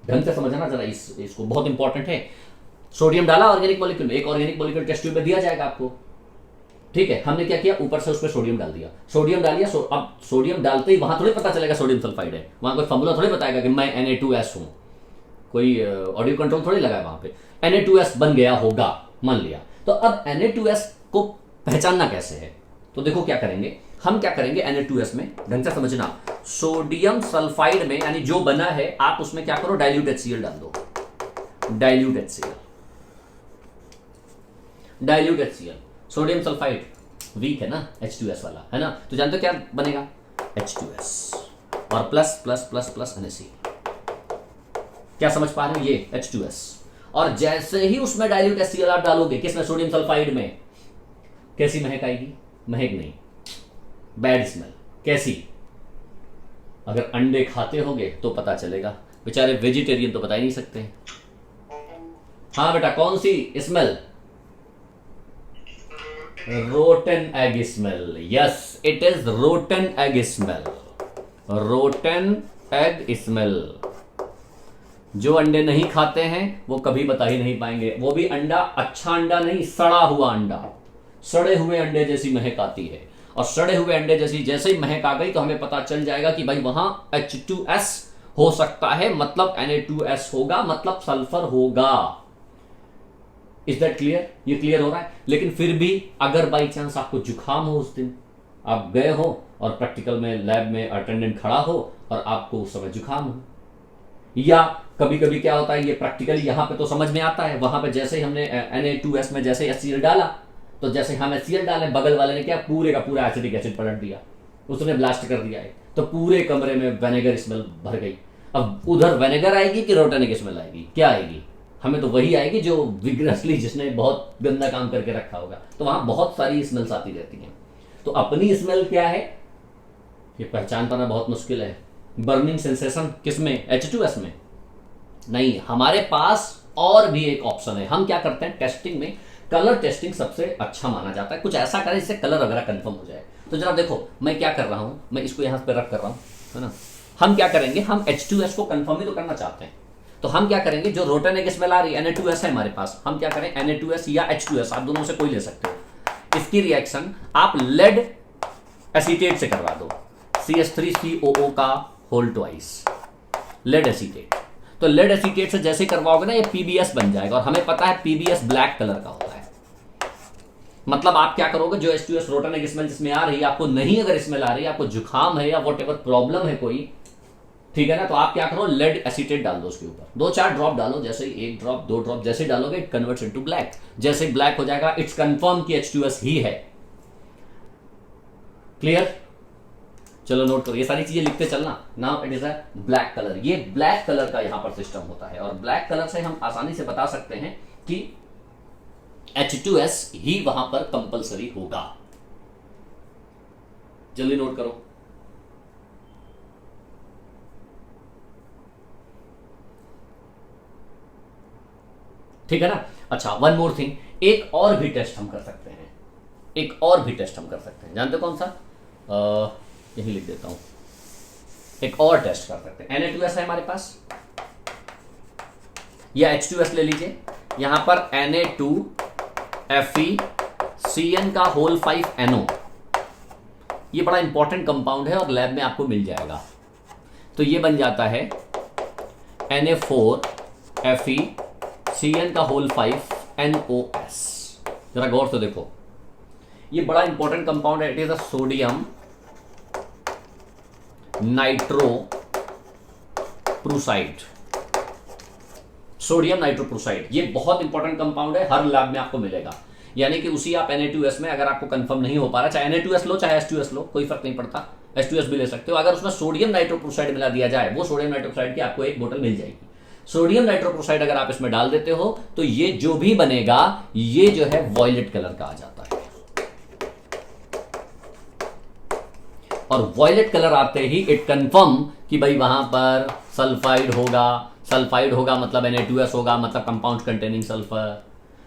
ढंग से समझना जरा इसको, बहुत इंपॉर्टेंट है। सोडियम डाला ऑर्गेनिक मॉलिक्यूल में, एक ऑर्गेनिक मॉलिक्यूल टेस्ट ट्यूब में दिया जाएगा आपको, ठीक है। हमने क्या किया, ऊपर से उस पर सोडियम डाल दिया, सोडियम डालिए, अब सोडियम डालते ही वहां थोड़ी पता चलेगा सोडियम सल्फाइड है, वहां कोई फॉर्मूला थोड़ी बताएगा कि मैं Na2S हूं, कोई ऑडियो कंट्रोल थोड़ी लगा है वहां पे। Na2S बन गया होगा मान लिया, तो अब Na2S को पहचानना कैसे है, तो देखो क्या करेंगे हम, क्या करेंगे Na2S में, ढंग से समझना, सोडियम सल्फाइड में यानी जो बना है आप उसमें क्या करो, डाइल्यूट HCl डाल दो, dilute HCl, dilute HCl, sodium sulphide weak है ना, H2S वाला है ना, तो जानते हो क्या बनेगा, H2S और plus plus plus plus NaCl। क्या समझ पा रहे हो, ये H2S और जैसे ही उसमें डाइल्यूट HCl आप डालोगे, किसमें, सोडियम सल्फाइड में, कैसी महक आएगी? महक नहीं, बैड स्मेल। कैसी? अगर अंडे खाते होगे तो पता चलेगा, बेचारे वेजिटेरियन तो बता ही नहीं सकते। हाँ बेटा, कौन सी smell? Rotten egg smell. Yes, it is rotten egg smell. Rotten egg smell. जो अंडे नहीं खाते हैं वो कभी बता ही नहीं पाएंगे, वो भी अंडा, अच्छा अंडा नहीं, सड़ा हुआ अंडा, सड़े हुए अंडे जैसी महक आती है। और सड़े हुए अंडे जैसी जैसे ही महक आ गई तो हमें पता चल जाएगा कि भाई वहां H2S हो सकता है, मतलब Na2S होगा, मतलब सल्फर होगा। Is that clear? ये क्लियर हो रहा है? लेकिन फिर भी अगर बाई चांस आपको जुकाम हो, उस दिन आप गए हो और प्रैक्टिकल में लैब में अटेंडेंट खड़ा हो और आपको उस समय जुकाम हो, या कभी कभी क्या होता है, ये प्रैक्टिकली यहां पे तो समझ में आता है, वहां पे जैसे ही हमने Na2S में जैसे HCl डाला, तो जैसे हम HCl डाले, बगल वाले ने क्या, पूरे का पूरा एसिटिक एसिड पलट दिया, उसने ब्लास्ट कर दिया है, तो पूरे कमरे में विनेगर स्मेल भर गई। अब उधर विनेगर आएगी कि रोटनिक स्मेल आएगी? क्या आएगी? हमें तो वही आएगी जो विग्रसली, जिसने बहुत गंदा काम करके रखा होगा। तो वहां बहुत सारी स्मेल्स आती रहती हैं। तो अपनी स्मेल क्या है, ये पहचान पाना बहुत मुश्किल है। बर्निंग सेंसेशन किसमें? H2S में नहीं, हमारे पास और भी एक ऑप्शन है। हम क्या करते हैं टेस्टिंग में, कलर टेस्टिंग सबसे अच्छा माना जाता है। कुछ ऐसा करें जिससे कलर वगैरह कंफर्म हो जाए। तो जरा देखो मैं क्या कर रहा हूं, मैं इसको यहां पे रख कर रहा हूं, है ना। हम क्या करेंगे, हम H2S को कंफर्म ही तो करना चाहते हैं। तो हम क्या करेंगे, जो रोटन एग स्मेल आ रही है, Na2S है हमारे पास, हम क्या करें, Na2S या H2S, आप दोनों से कोई ले सकते हो। इसकी रिएक्शन आप लेड एसीटेट से करवा दो, CH3COO का होल ट्वाइस, लेड एसीटेट। तो लेड एसीटेट से जैसे करवाओगे ना, ये PBS बन जाएगा। और हमें पता है PBS ब्लैक कलर का होता है। मतलब आप क्या करोगे, जो H2S रोटन एग स्मेल जिसमें आ रही है, आपको नहीं अगर स्मेल आ रही है, आपको जुकाम है या वॉट एवर प्रॉब्लम है कोई, ठीक है ना, तो आप क्या करो, लेड एसीटेट डाल दो उसके ऊपर, 2-4 ड्रॉप डालो, जैसे 1 ड्रॉप 2 ड्रॉप जैसे डालोगे, इट कन्वर्ट्स इनटू ब्लैक। जैसे ब्लैक हो जाएगा, इट्स कंफर्म कि H2S ही है। क्लियर? चलो नोट करो, ये सारी चीजें लिखते चलना। Now it is a black colour. ये ब्लैक कलर का यहां पर सिस्टम होता है, और ब्लैक कलर से हम आसानी से बता सकते हैं कि H2S ही वहां पर कंपलसरी होगा। जल्दी नोट करो। ठीक है ना। अच्छा, वन मोर थिंग, एक और भी टेस्ट हम कर सकते हैं, एक और भी टेस्ट हम कर सकते हैं। जानते हो कौन सा? यही लिख देता हूं। एक और टेस्ट कर सकते हैं। Na2S है हमारे पास, या H2S ले लीजिए। यहां पर Na2FeCN का होल 5NO, ये बड़ा इंपॉर्टेंट कंपाउंड है और लैब में आपको मिल जाएगा। तो ये बन जाता है Na4FeCN का होल 5NOS। जरा गौर से देखो, ये बड़ा इंपॉर्टेंट कंपाउंड है। It is a sodium nitroprusside. Sodium nitroprusside ये बहुत इंपॉर्टेंट कंपाउंड है, हर लैब में आपको मिलेगा। यानी कि उसी आप Na2S में, अगर आपको कंफर्म नहीं हो पा रहा, चाहे Na2S लो चाहे H2S लो, कोई फर्क नहीं पड़ता, H2S भी ले सकते हो। अगर उसमें सोडियम नाइट्रोप्रूसाइड मिला दिया जाए, वो सोडियम नाइट्रोप्रूसाइड की आपको एक बोतल मिल जाएगी। सोडियम नाइट्रोप्रूसाइड अगर आप इसमें डाल देते हो तो ये जो भी बनेगा, ये जो है वॉयलेट कलर का आ जाता है। और वॉयलेट कलर आते ही इट कंफर्म कि भाई वहां पर सल्फाइड होगा। सल्फाइड होगा मतलब Na2S होगा, मतलब कंपाउंड कंटेनिंग सल्फर।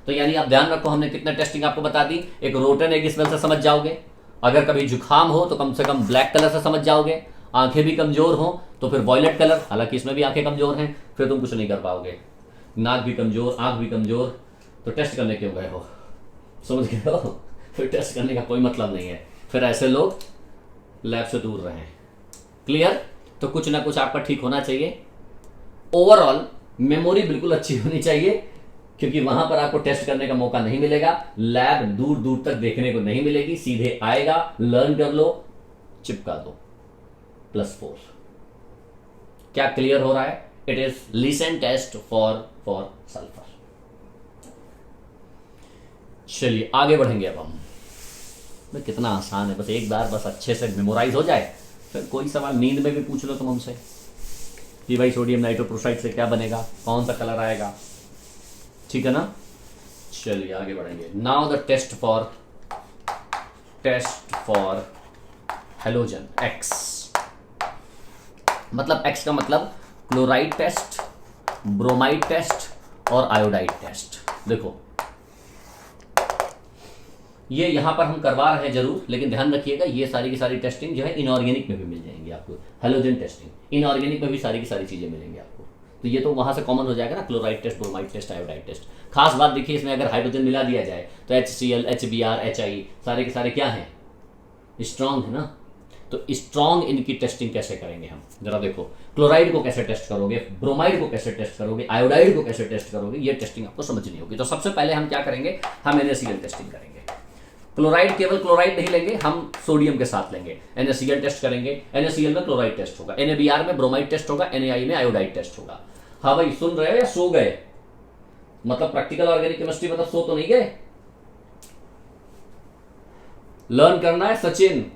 तो यानी आप ध्यान रखो, हमने कितने टेस्टिंग आपको बता दी। एक रोटन एग स्मेल से समझ जाओगे, अगर कभी जुकाम हो तो कम से कम ब्लैक कलर से समझ जाओगे, आंखें भी कमजोर हो तो फिर वॉयलेट कलर, हालांकि इसमें भी आंखें कमजोर हैं, फिर तुम कुछ नहीं कर पाओगे। नाक भी कमजोर, आंख भी कमजोर, तो टेस्ट करने क्यों गए हो? समझ गए हो? फिर टेस्ट करने का कोई मतलब नहीं है। फिर ऐसे लोग लैब से दूर रहें। क्लियर? तो कुछ ना कुछ आपका ठीक होना चाहिए। ओवरऑल मेमोरी बिल्कुल अच्छी होनी चाहिए, क्योंकि वहां पर आपको टेस्ट करने का मौका नहीं मिलेगा, लैब दूर दूर तक देखने को नहीं मिलेगी, सीधे आएगा, लर्न कर लो, चिपका दो, +4। क्या क्लियर हो रहा है? It is Lassaigne's test for sulphur. चलिए आगे बढ़ेंगे अब हम। कितना आसान है, बस एक बार बस अच्छे से मेमोराइज हो जाए, फिर कोई सवाल नींद में भी पूछ लो तुम हमसे कि भाई सोडियम नाइट्रोप्रूसाइड से क्या बनेगा, कौन सा कलर आएगा, ठीक है ना। चलिए आगे बढ़ेंगे। Now the test for halogen X, मतलब एक्स का मतलब क्लोराइड टेस्ट, ब्रोमाइड टेस्ट और आयोडाइड टेस्ट। देखो ये यहां पर हम करवा रहे हैं जरूर, लेकिन ध्यान रखिएगा ये सारी की सारी टेस्टिंग जो है इनऑर्गेनिक में भी मिल जाएंगी आपको। हेलोजन टेस्टिंग इनऑर्गेनिक में भी सारी की सारी चीजें मिलेंगी आपको, तो ये तो वहां से कॉमन हो जाएगा ना, chloride test, bromide test, iodide test. खास बात देखिए इसमें अगर हाइड्रोजन मिला दिया जाए तो HCl, HBr, HI सारे के सारे क्या हैं, स्ट्रॉन्ग है ना। तो स्ट्रॉन्ग इनकी टेस्टिंग कैसे करेंगे हम, जरा देखो। क्लोराइड को कैसे टेस्ट करोगे, ब्रोमाइड को कैसे टेस्ट करोगे, आयोडाइड को कैसे टेस्ट करोगे, ये टेस्टिंग आपको समझनी होगी। तो सबसे पहले हम क्या करेंगे, हम NaCl टेस्टिंग करेंगे। क्लोराइड केवल क्लोराइड नहीं लेंगे, हम सोडियम के साथ लेंगे। NaCl टेस्ट करेंगे, NaCl में क्लोराइड टेस्ट होगा, NaBr में ब्रोमाइड टेस्ट होगा, NaI में आयोडाइड टेस्ट होगा। हाँ भाई सुन रहे हो या सो गए, मतलब प्रैक्टिकल ऑर्गेनिक केमिस्ट्री मतलब सो तो नहीं गए, लर्न करना है सचिन।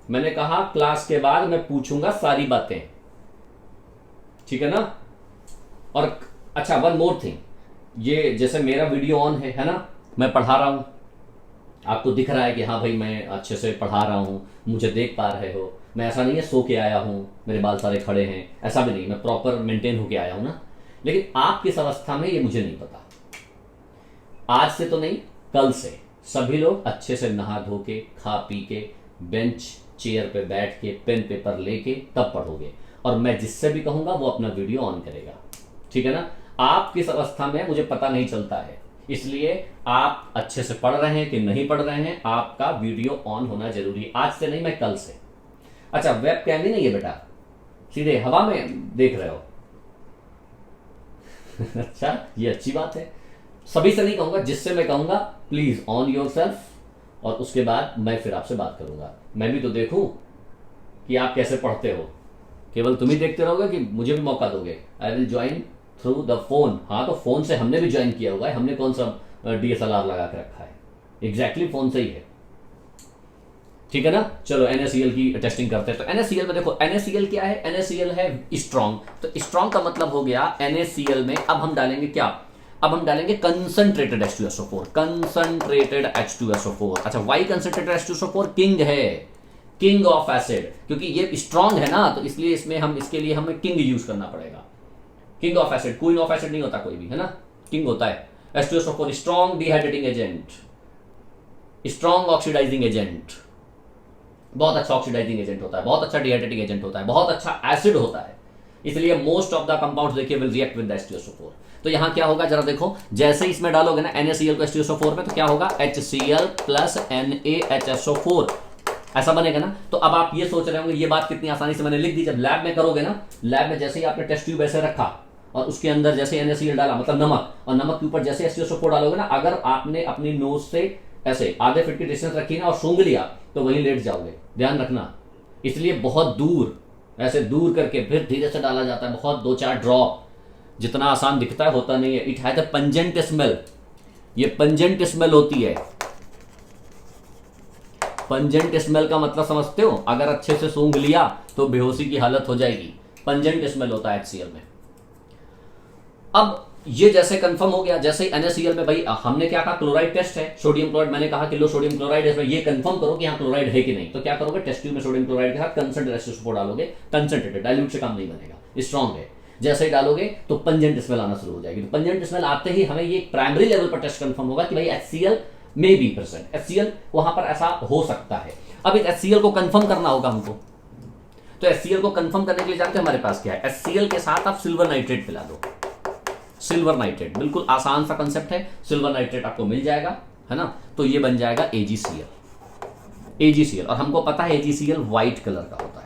मैंने कहा क्लास के बाद मैं पूछूंगा सारी बातें, ठीक है ना। और अच्छा वन मोर थिंग, ये जैसे मेरा वीडियो ऑन है ना, मैं पढ़ा रहा हूं, आपको दिख रहा है कि हाँ भाई मैं अच्छे से पढ़ा रहा हूं, मुझे देख पा रहे हो। मैं ऐसा नहीं है सो के आया हूं, मेरे बाल सारे खड़े हैं, ऐसा भी नहीं, मैं प्रॉपर मेंटेन होके आया हूं ना। लेकिन आप किस अवस्था में ये मुझे नहीं पता। आज से तो नहीं, कल से सभी लोग अच्छे से नहा धो के, खा पी के, बेंच चेयर पे बैठ के, पेन पेपर लेके तब पढ़ोगे। और मैं जिससे भी कहूंगा वो अपना वीडियो ऑन करेगा, ठीक है ना। आप किस अवस्था में मुझे पता नहीं चलता है, इसलिए आप अच्छे से पढ़ रहे हैं कि नहीं पढ़ रहे हैं, आपका वीडियो ऑन होना जरूरी है। आज से नहीं, मैं कल से। अच्छा वेब कैम ही नहीं है बेटा, सीधे हवा में देख रहे हो। अच्छा ये अच्छी बात है। सभी से नहीं कहूंगा, जिससे मैं कहूंगा प्लीज ऑन योरसेल्फ, और उसके बाद मैं फिर आपसे बात करूंगा। मैं भी तो देखूं कि आप कैसे पढ़ते हो, केवल तुम ही देखते रहोगे कि मुझे भी मौका दोगे। I will join through the phone. हाँ तो फोन से हमने भी ज्वाइन किया हुआ है, हमने कौन सा DSLR लगा के रखा है, एग्जैक्टली फोन से ही है, ठीक है ना। चलो NaCl की टेस्टिंग करते हैं। तो NaCl में देखो, NaCl क्या है, NaCl है स्ट्रॉन्ग। तो स्ट्रॉन्ग का मतलब हो गया NaCl में अब हम डालेंगे क्या, अब हम डालेंगे कंसंट्रेटेड H2SO4, कंसंट्रेटेड H2SO4। अच्छा वाई कंसंट्रेटेड H2SO4 किंग है, किंग ऑफ एसिड, क्योंकि ये स्ट्रॉन्ग है ना, तो इसलिए इसमें हम इसके लिए हमें किंग यूज करना पड़ेगा। King of acid, queen of acid नहीं होता कोई भी, है ना, किंग होता है। H2SO4 strong dehydrating agent, strong oxidizing agent, बहुत अच्छा ऑक्सीडाइजिंग एजेंट होता है, बहुत अच्छा डिहाइड्रेटिंग एजेंट होता है, बहुत अच्छा एसिड होता है। इसलिए मोस्ट ऑफ द कंपाउंड्स देखिए विल रिएक्ट विद H2SO4। तो यहां क्या होगा जरा देखो, जैसे इसमें डालोगे ना NaCl को H2SO4 में, तो क्या होगा HCl प्लस NaHSO4 ऐसा बनेगा ना। तो अब आप ये सोच रहे होंगे ये बात कितनी आसानी से मैंने लिख दी। जब लैब में करोगे ना, लैब में जैसे ही आपने टेस्ट ट्यूब ऐसे रखा और उसके अंदर जैसे NaCl डाला, मतलब नमक, और नमक के ऊपर जैसे H2SO4 डालोगे ना, अगर आपने अपनी नोज से ऐसे आधे फीट की डिस्टेंस रखी ना और सूंघ लिया तो वहीं लेट जाओगे, ध्यान रखना। इसलिए बहुत दूर, ऐसे दूर करके फिर धीरे से डाला जाता है, बहुत 2-4 ड्रॉप। जितना आसान दिखता है होता नहीं है। It has a pungent smell, ये पंजेंट स्मेल होती है। पंजेंट स्मेल का मतलब समझते हो, अगर अच्छे से सूंघ लिया तो बेहोशी की हालत हो जाएगी। पंजेंट स्मेल होता है HCl में। अब ये जैसे कंफर्म हो गया, जैसे ही NaCl में भाई हमने क्या कहा, क्लोराइड टेस्ट है, सोडियम क्लोराइड, मैंने कहा कि लो सोडियम क्लोराइड है इसमें, ये कंफर्म करो कि यहाँ क्लोराइड है कि नहीं। तो क्या करोगे, टेस्ट ट्यूब में सोडियम क्लोराइड के साथ कंसंट्रेटेड H2SO4 डालोगे, कंसंट्रेटेड, डाइल्यूट से काम नहीं बनेगा, स्ट्रॉन्ग है। जैसे ही डालोगे तो पंजेंट स्मेल आना शुरू हो जाएगी। तो पंजेंट स्मेल आते ही हमें ये प्राइमरी लेवल पर टेस्ट कंफर्म होगा कि भाई HCl में बी प्रेजेंट, HCl वहां पर ऐसा हो सकता है। अब इस HCl को कंफर्म करना होगा हमको। तो HCl को कंफर्म करने के लिए जानते हैं हमारे पास क्या है, HCl के साथ आप सिल्वर नाइट्रेट पिला दो। सिल्वर नाइट्रेट बिल्कुल आसान सा कंसेप्ट है, सिल्वर नाइट्रेट आपको मिल जाएगा, है ना। तो ये बन जाएगा AgCl। और हमको पता है AgCl व्हाइट कलर का होता है,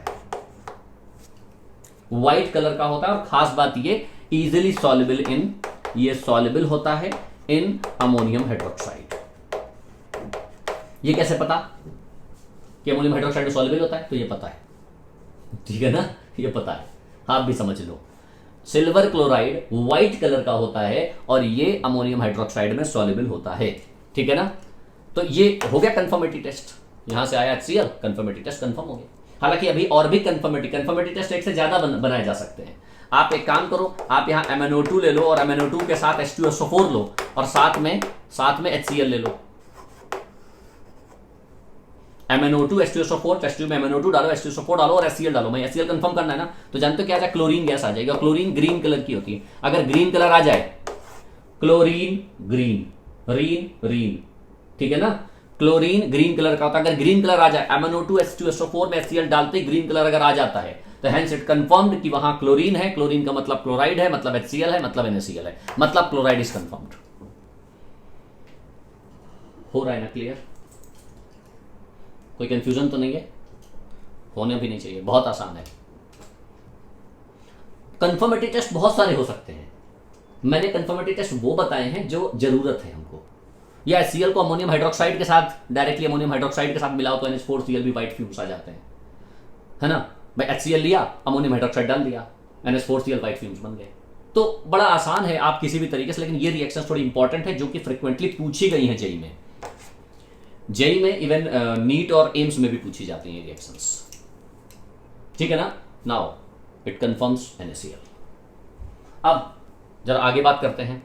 व्हाइट कलर का होता है। और खास बात ये इजिली सॉल्युबल इन, ये सॉल्युबल होता है इन अमोनियम हाइड्रोक्साइड। ये कैसे पता कि अमोनियम हाइड्रोक्साइड सॉल्युबल होता है, तो ये पता है, ठीक है ना, ये पता है, आप भी समझ लो। सिल्वर क्लोराइड व्हाइट कलर का होता है और ये अमोनियम हाइड्रोक्साइड में सॉल्युबल होता है, ठीक है ना। तो ये हो गया कंफर्मेटिव टेस्ट, यहां से आया HCl, कंफर्मेटिव टेस्ट कंफर्म हो गया। हालांकि अभी और भी कंफर्मेटिव टेस्ट एक से ज्यादा बनाए जा सकते हैं। आप एक काम करो, आप यहाँ MnO2 ले लो और MnO2 के साथ H2SO4 लो और साथ में HCl ले लो। MnO2 H2SO4, टेस्ट ट्यूब में MnO2 डालो, H2SO4 डालो और HCl डालो। मैं HCl कंफर्म करना है ना, तो जानते हो क्या आ जाए, क्लोरीन गैस आ जाएगी। और क्लोरीन ग्रीन कलर की होती है। अगर ग्रीन कलर आ जाए, क्लोरीन ग्रीन, रीन रीन, ठीक है ना, क्लोरीन ग्रीन कलर का होता है। अगर ग्रीन कलर आ जाए, MnO2 H2SO4 में HCl डालते ही ग्रीन कलर अगर आ जाता है, तो हेंस इट कंफर्म्ड कि वहां क्लोरीन है। क्लोरीन का मतलब क्लोराइड है, मतलब HCl है, मतलब NaCl है, मतलब क्लोराइड इज कंफर्म्ड। हो रहा है ना क्लियर? कोई कंफ्यूजन तो नहीं है? होने भी नहीं चाहिए, बहुत आसान है। कंफर्मेटिव टेस्ट बहुत सारे हो सकते हैं। मैंने कंफर्मेटिव टेस्ट वो बताए हैं जो जरूरत है हमको। या HCl को अमोनियम हाइड्रोक्साइड के साथ, डायरेक्टली अमोनियम हाइड्रोक्साइड के साथ मिलाओ तो NH4Cl भी व्हाइट फ्यूम्स आ जाते हैं, है ना भाई। HCl लिया, अमोनियम हाइड्रोक्साइड डाल दिया, NH4Cl व्हाइट फ्यूम्स बन गए। तो बड़ा आसान है आप किसी भी तरीके से, लेकिन ये रिएक्शन थोड़ी इंपॉर्टेंट है जो कि फ्रिक्वेंटली पूछी गई है जेई में। जेई में इवन नीट और एम्स में भी पूछी जाती हैं रिएक्शंस, ठीक है ना। Now it confirms NaCl। अब जरा आगे बात करते हैं,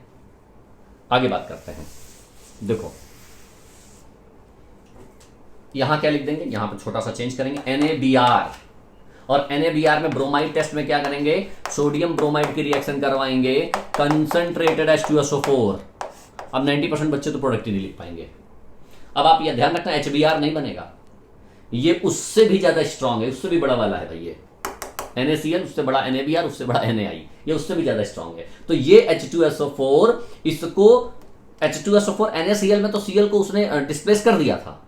देखो यहां क्या लिख देंगे, यहां पर छोटा सा चेंज करेंगे, NaBr। और NaBr में ब्रोमाइड टेस्ट में क्या करेंगे, सोडियम ब्रोमाइड की रिएक्शन करवाएंगे, कंसंट्रेटेड H2SO4। अब 90% बच्चे तो प्रोडक्ट ही नहीं लिख पाएंगे। अब आप यह ध्यान रखना, HBr नहीं बनेगा, ये उससे भी ज्यादा स्ट्रांग है, उससे भी बड़ा वाला है भाई। ये NaCl उससे बड़ा, NaBr उससे बड़ा Na, ये उससे भी ज्यादा स्ट्रांग है। तो ये H2SO4, इसको H2SO4 NaCl में तो Cl को उसने डिस्प्लेस कर दिया था।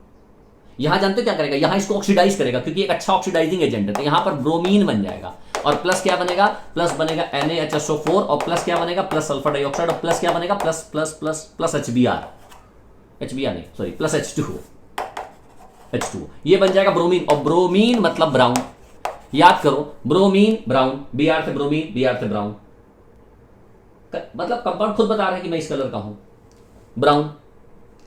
यहां जानते हो क्या करेगा, यहां इसको ऑक्सीडाइज करेगा, क्योंकि एक अच्छा ऑक्सीडाइजिंग एजेंट है। तो यहां पर ब्रोमीन बन जाएगा और प्लस क्या बनेगा, प्लस बनेगा NaHSO4 और प्लस क्या बनेगा, प्लस सल्फर डाइऑक्साइड और प्लस क्या बनेगा, plus plus plus plus HBr नहीं सॉरी, प्लस H2O, ये बन जाएगा ब्रोमीन। और ब्रोमीन मतलब ब्राउन, याद करो, ब्रोमीन ब्राउन, Br से ब्रोमीन, Br से ब्राउन, मतलब कंपाउंड खुद बता रहा है कि मैं इस कलर का हूं, ब्राउन,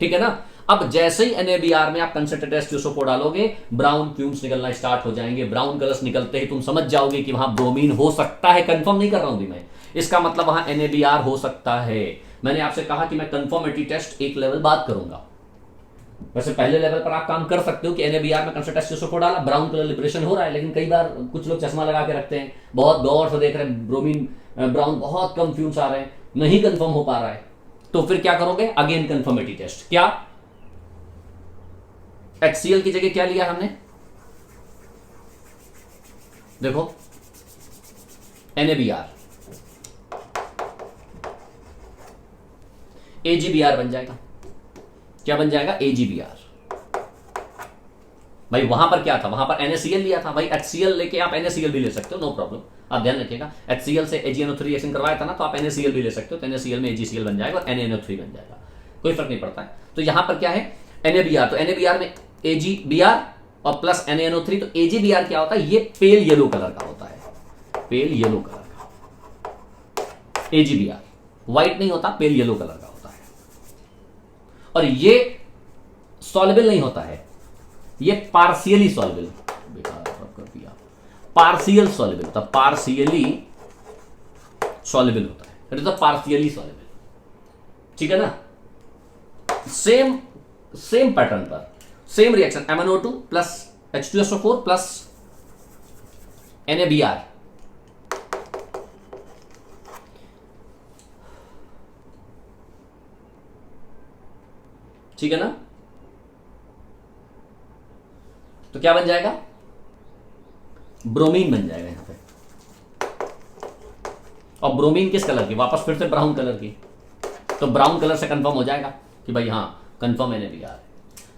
ठीक है ना। अब जैसे ही NaBr में आप कंसंट्रेटेड H2SO4 डालोगे, ब्राउन फ्यूम्स निकलना स्टार्ट हो जाएंगे। ब्राउन कलर्स निकलते ही तुम समझ जाओगे कि वहां ब्रोमीन हो सकता है, कंफर्म नहीं कर रहा हूं भी मैं, इसका मतलब वहां NaBr हो सकता है। मैंने आपसे कहा कि मैं कंफर्मेटिव टेस्ट एक लेवल बात करूंगा। वैसे पहले लेवल पर आप काम कर सकते हो कि NaBr में कंसंट्रेटेड H2SO4 डाला, ब्राउन कलर लिबरेशन हो रहा है, लेकिन कई बार कुछ लोग चश्मा लगा के रखते हैं, बहुत गौर से देख रहे हैं, ब्रोमीन ब्राउन बहुत कम फ्यूम्स आ रहे हैं, नहीं कंफर्म हो पा रहा है, तो फिर क्या करोगे, अगेन कंफर्मेटिव टेस्ट। क्या HCl की जगह क्या लिया हमने, देखो NaBr, AgBr बन जाएगा। क्या बन जाएगा, AgBr। भाई वहां पर क्या था, वहां पर NaCl लिया था, भाई HCl लेके आप NaCl भी ले सकते हो, नो प्रॉब्लम। आप ध्यान रखिएगा, HCl से AgNO3 रिएक्शन करवाया था ना, तो आप NaCl भी ले सकते हो, तो NaCl में AgCl बन जाएगा और NaNO3 बन जाएगा, कोई फर्क नहीं पड़ता है। तो यहां पर क्या है, NaBr, तो NaBr में AgBr और प्लस NaNO3, तो AgBr क्या होता है, ये पेल येलो कलर का होता है, पेल येलो कलर का AgBr, व्हाइट नहीं होता, पेल येलो कलर का होता है। और ये सॉल्युबल नहीं होता है, ये पार्शियली सॉल्युबल, कर दिया, पार्शियल सॉल्युबल होता है, पार्शियली सॉल्युबल होता है, it is a partially soluble, ठीक है ना। सेम पैटर्न पर same reaction, MnO2 plus H2SO4 plus NaBr, ठीक है ना। तो क्या बन जाएगा, ब्रोमीन बन जाएगा यहां पे। और ब्रोमीन किस कलर की, वापस फिर से ब्राउन कलर की, तो ब्राउन कलर से कंफर्म हो जाएगा कि भाई हाँ कंफर्म NaBr है।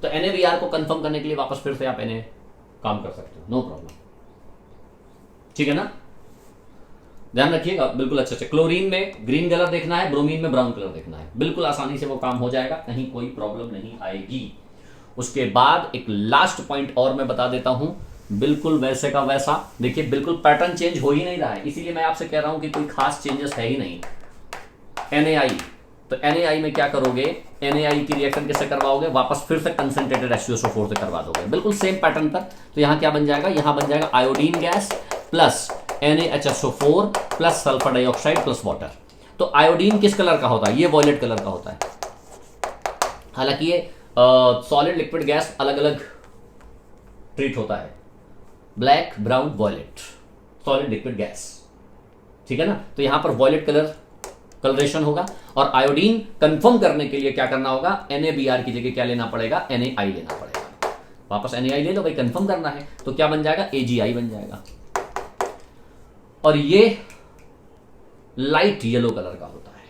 तो NaBr को कंफर्म करने के लिए वापस फिर से आप Na काम कर सकते हो, नो प्रॉब्लम, ठीक है ना। ध्यान रखिएगा बिल्कुल अच्छे से। क्लोरीन में ग्रीन कलर देखना है, ब्रोमीन में ब्राउन कलर देखना है, बिल्कुल आसानी से वो काम हो जाएगा, कहीं कोई प्रॉब्लम नहीं आएगी। उसके बाद एक लास्ट पॉइंट और मैं बता देता हूं, बिल्कुल वैसे का वैसा, देखिए बिल्कुल पैटर्न चेंज हो ही नहीं रहा है, इसीलिए मैं आपसे कह रहा हूं कि कोई खास चेंजेस है ही नहीं। NaI, तो NaI में क्या करोगे, NaI की रिएक्शन किससे करवाओगे, वापस फिर से कंसंट्रेटेड H2SO4 से करवा दोगे, बिल्कुल सेम पैटर्न पर। तो यहां क्या बन जाएगा, यहां बन जाएगा iodine gas plus NaHSO4 plus sulphur dioxide plus water. तो आयोडीन किस कलर का होता है? ये वॉयलेट कलर का होता है। हालांकि ये सॉलिड लिक्विड गैस अलग अलग ट्रीट होता है, black brown violet solid liquid gas, ठीक है ना। तो यहां पर वॉयलेट कलरेशन होगा। और आयोडीन कंफर्म करने के लिए क्या करना होगा? NaBr की जगह क्या लेना पड़ेगा? NaI लेना पड़ेगा। वापस NaI ले लो भाई, कंफर्म करना है। तो क्या बन जाएगा? AgI बन जाएगा। और ये लाइट येलो कलर का होता है,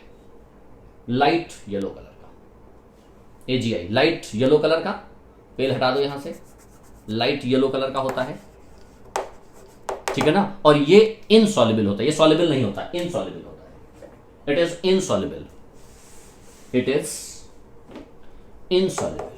लाइट येलो कलर का AgI, लाइट येलो कलर का। पेल हटा दो यहां से, लाइट येलो कलर का होता है, ठीक है ना। और ये इनसॉल्युबल होता है, ये सॉल्युबल नहीं होता, इनसॉल्युबल होता है। It is insoluble, it is insoluble.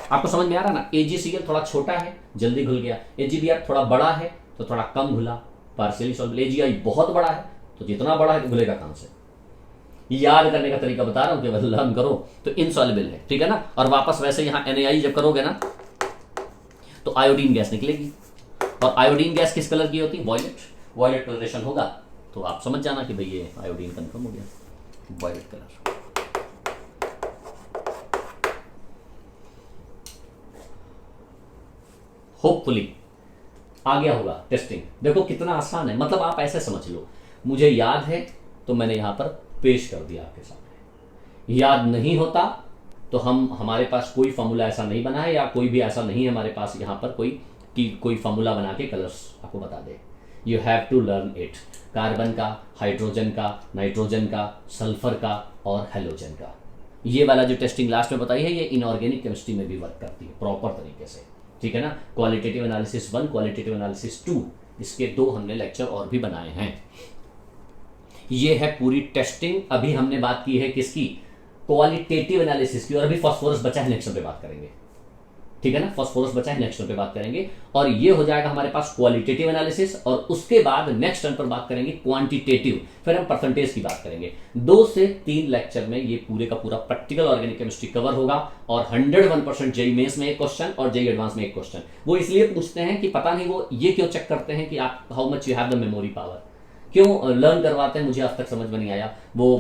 आपको समझ में आ रहा ना? AgCl थोड़ा छोटा है, जल्दी घुल गया। AgBr थोड़ा बड़ा है तो थोड़ा कम घुला, पार्शियली सॉल्युबल। AgI बहुत बड़ा है तो जितना बड़ा है तो घुलेगा कहां से? याद करने का तरीका बता रहा हूं, केवल लर्न करो। तो इनसॉल्युबल है, ठीक है ना। और वापस वैसे यहां NaI जब करोगे ना तो आयोडीन गैस निकलेगी। और आयोडीन गैस किस कलर की होती है? वॉयलेट। वॉयलेट कलरेशन होगा तो आप समझ जाना कि भाई ये आयोडीन कंफर्म हो गया, वॉयलेट कलर। होपफुली आ गया होगा टेस्टिंग। देखो कितना आसान है, मतलब आप ऐसे समझ लो, मुझे याद है तो मैंने यहां पर पेश कर दिया आपके सामने। याद नहीं होता तो हमारे पास कोई फॉर्मूला ऐसा नहीं बना है, या कोई भी ऐसा नहीं है हमारे पास यहां पर कोई फॉर्मूला बना के कलर्स आपको बता दे। You have to learn it. Carbon का, हाइड्रोजन का, नाइट्रोजन का, सल्फर का और हेलोजन का। ये वाला जो टेस्टिंग लास्ट में बताई है ये इनऑर्गेनिक केमिस्ट्री में भी वर्क करती है प्रॉपर तरीके से, ठीक है ना। क्वालिटेटिव एनालिसिस 1, क्वालिटेटिव एनालिसिस 2, इसके 2 हमने लेक्चर और भी बनाए हैं। ये है पूरी टेस्टिंग। अभी हमने बात की है किसकी? क्वालिटेटिव एनालिसिस की। और अभी फास्फोरस बचा है, नेक्स्ट पे बात करेंगे, ठीक है ना। फास्फोरस बचा है, नेक्स्ट पे बात करेंगे। और ये हो जाएगा हमारे पास क्वालिटेटिव एनालिसिस। और उसके बाद नेक्स्ट टर्न पर बात करेंगे क्वांटिटेटिव, फिर हम परसेंटेज की बात करेंगे। 2 से 3 लेक्चर में ये पूरे का पूरा प्रैक्टिकल ऑर्गेनिक केमिस्ट्री कवर होगा। और 101% जेईई मेंस में एक क्वेश्चन और जेईई एडवांस में एक क्वेश्चन। वो इसलिए पूछते हैं कि पता नहीं वो ये क्यों चेक करते हैं कि आप how much you have the memory power, क्यों लर्न करवाते हैं, मुझे आज तक समझ में नहीं आया। वो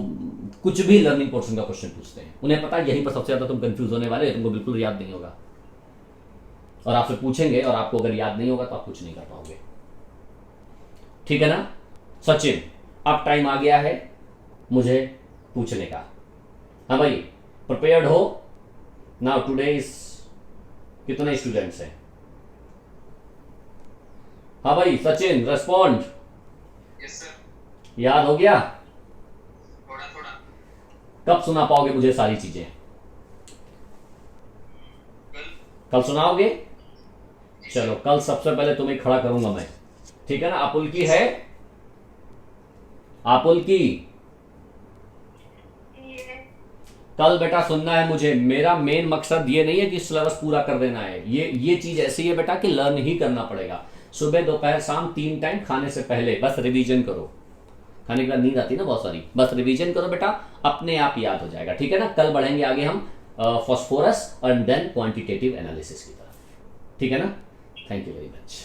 कुछ भी लर्निंग पोर्शन का क्वेश्चन पूछते हैं, उन्हें पता है यहीं पर सबसे ज्यादा तुम कंफ्यूज होने वाले, तुमको बिल्कुल याद नहीं होगा। और आपसे पूछेंगे और आपको अगर याद नहीं होगा तो आप कुछ नहीं कर पाओगे, ठीक है ना। सचिन, अब टाइम आ गया है मुझे पूछने का। हाँ भाई, प्रिपेयर्ड हो नाउ? टुडे इज कितने स्टूडेंट्स हैं? हाँ भाई सचिन, रेस्पॉन्ड। Yes sir. याद हो गया? थोड़ा थोड़ा। कब सुना पाओगे मुझे सारी चीजें? कल सुनाओगे? चलो कल सबसे पहले तुम्हें खड़ा करूंगा मैं, ठीक है ना। आपुल की है? आपुल की कल बेटा सुनना है मुझे। मेरा मेन मकसद ये नहीं है कि सिलेबस पूरा कर देना है। ये चीज ऐसी है बेटा कि लर्न ही करना पड़ेगा। सुबह दोपहर शाम 3 टाइम खाने से पहले बस रिवीजन करो। खाने के बाद नींद आती है ना बहुत सारी, बस रिवीजन करो बेटा, अपने आप याद हो जाएगा, ठीक है ना। कल बढ़ेंगे आगे हम phosphorus and then quantitative analysis की तरफ, ठीक है ना। Thank you very much.